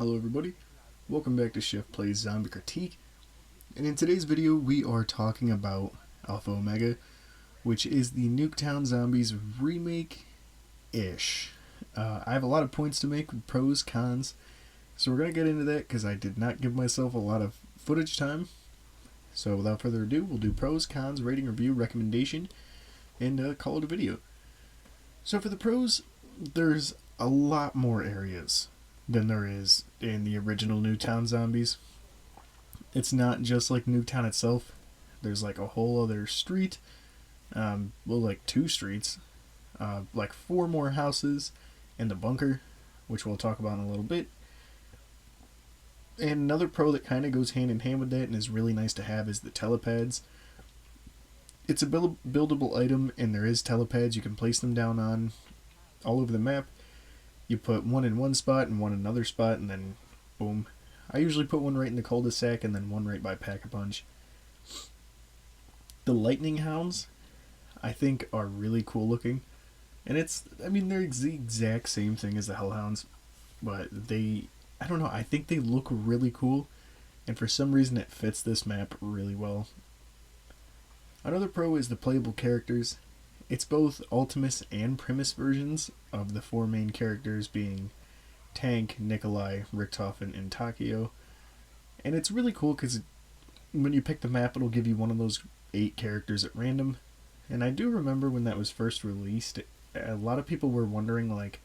Hello everybody, welcome back to SheffPlays Zombie Critique, and in today's video we are talking about Alpha Omega, which is the Nuketown Zombies remake-ish. I have a lot of points to make, pros, cons, so we're going to get into that because I did not give myself a lot of footage time. So without further ado, we'll do pros, cons, rating, review, recommendation, and call it a video. So for the pros, there's a lot more areas than there is in the original Nuketown Zombies. It's not just like Nuketown itself. There's like a whole other street, like 2 streets, like 4 more houses, and the bunker, which we'll talk about in a little bit. And another pro that kind of goes hand in hand with that and is really nice to have is the telepads. It's a buildable item, and there is telepads you can place them down on all over the map. You put one in one spot and one in another spot, and then boom. I usually put one right in the cul-de-sac and then one right by Pack-a-Punch. The lightning hounds, I think, are really cool looking. And they're the exact same thing as the hellhounds, but I don't know, I think they look really cool, and for some reason it fits this map really well. Another pro is the playable characters. It's both Ultimus and Primus versions of the 4 main characters being Tank, Nikolai, Richtofen, and Takio. And it's really cool because when you pick the map, it'll give you one of those 8 characters at random. And I do remember when that was first released, a lot of people were wondering, like,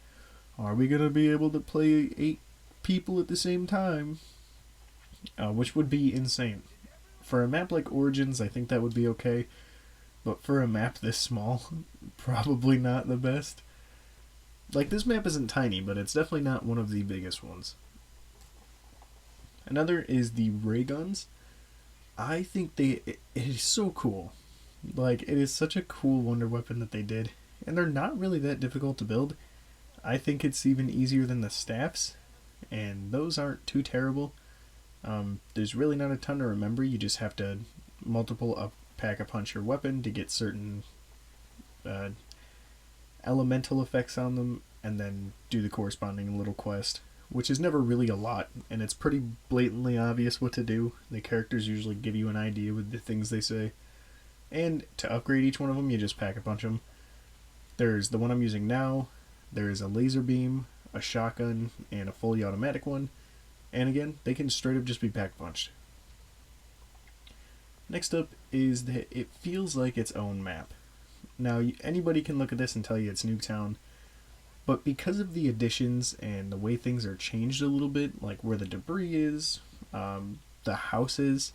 are we going to be able to play 8 people at the same time? Which would be insane. For a map like Origins, I think that would be okay. But for a map this small, probably not the best. Like, this map isn't tiny, but it's definitely not one of the biggest ones. Another is the ray guns. I think it is so cool. Like, it is such a cool wonder weapon that they did. And they're not really that difficult to build. I think it's even easier than the staffs. And those aren't too terrible. There's really not a ton to remember. You just have to multiple up Pack-a-Punch your weapon to get certain elemental effects on them, and then do the corresponding little quest, which is never really a lot, and it's pretty blatantly obvious what to do. The characters usually give you an idea with the things they say, and to upgrade each one of them, you just Pack-a-Punch them. There's the one I'm using now, there's a laser beam, a shotgun, and a fully automatic one, and again, they can straight up just be Pack-a-Punched. Next up is that it feels like its own map. Now, anybody can look at this and tell you it's Nuketown, but because of the additions and the way things are changed a little bit, like where the debris is, the houses,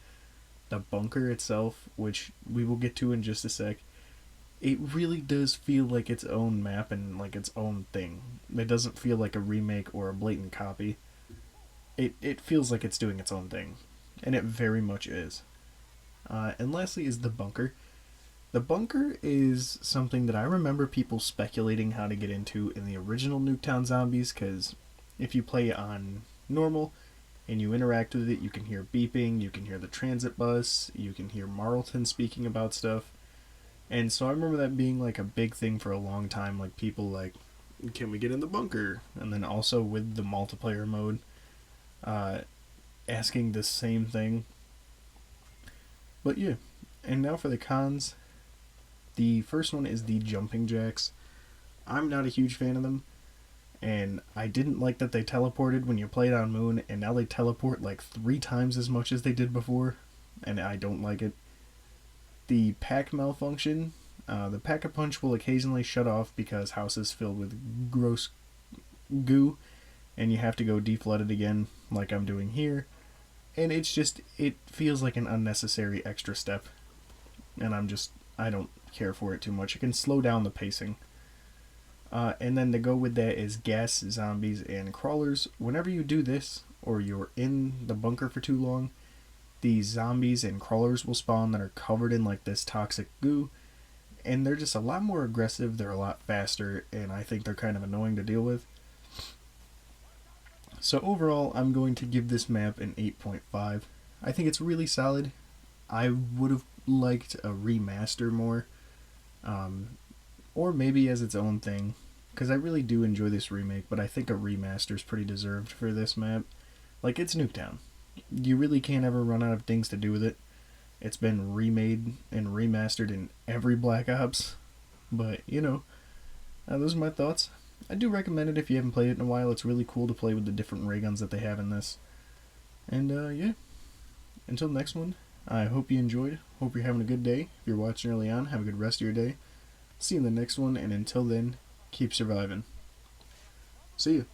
the bunker itself, which we will get to in just a sec, it really does feel like its own map and like its own thing. It doesn't feel like a remake or a blatant copy. It feels like it's doing its own thing, and it very much is. And lastly is the bunker. The bunker is something that I remember people speculating how to get into in the original Nuketown Zombies, because if you play on normal and you interact with it, you can hear beeping, you can hear the transit bus, you can hear Marlton speaking about stuff. And so I remember that being like a big thing for a long time, like people like, can we get in the bunker? And then also with the multiplayer mode, asking the same thing. But yeah, and now for the cons. The first one is the jumping jacks. I'm not a huge fan of them, and I didn't like that they teleported when you played on Moon, and now they teleport like 3 times as much as they did before, and I don't like it. The pack malfunction. The Pack-a-Punch will occasionally shut off because houses filled with gross goo, and you have to go deflood it again, like I'm doing here. And it feels like an unnecessary extra step. And I don't care for it too much. It can slow down the pacing. And then to go with that is gas zombies and crawlers. Whenever you do this, or you're in the bunker for too long, these zombies and crawlers will spawn that are covered in like this toxic goo. And they're just a lot more aggressive, they're a lot faster, and I think they're kind of annoying to deal with. So overall, I'm going to give this map an 8.5. I think it's really solid. I would have liked a remaster more, or maybe as its own thing, because I really do enjoy this remake, but I think a remaster is pretty deserved for this map. Like, it's Nuketown. You really can't ever run out of things to do with it. It's been remade and remastered in every Black Ops. But, those are my thoughts. I do recommend it if you haven't played it in a while. It's really cool to play with the different ray guns that they have in this. And, yeah. Until the next one, I hope you enjoyed. Hope you're having a good day. If you're watching early on, have a good rest of your day. See you in the next one, and until then, keep surviving. See you.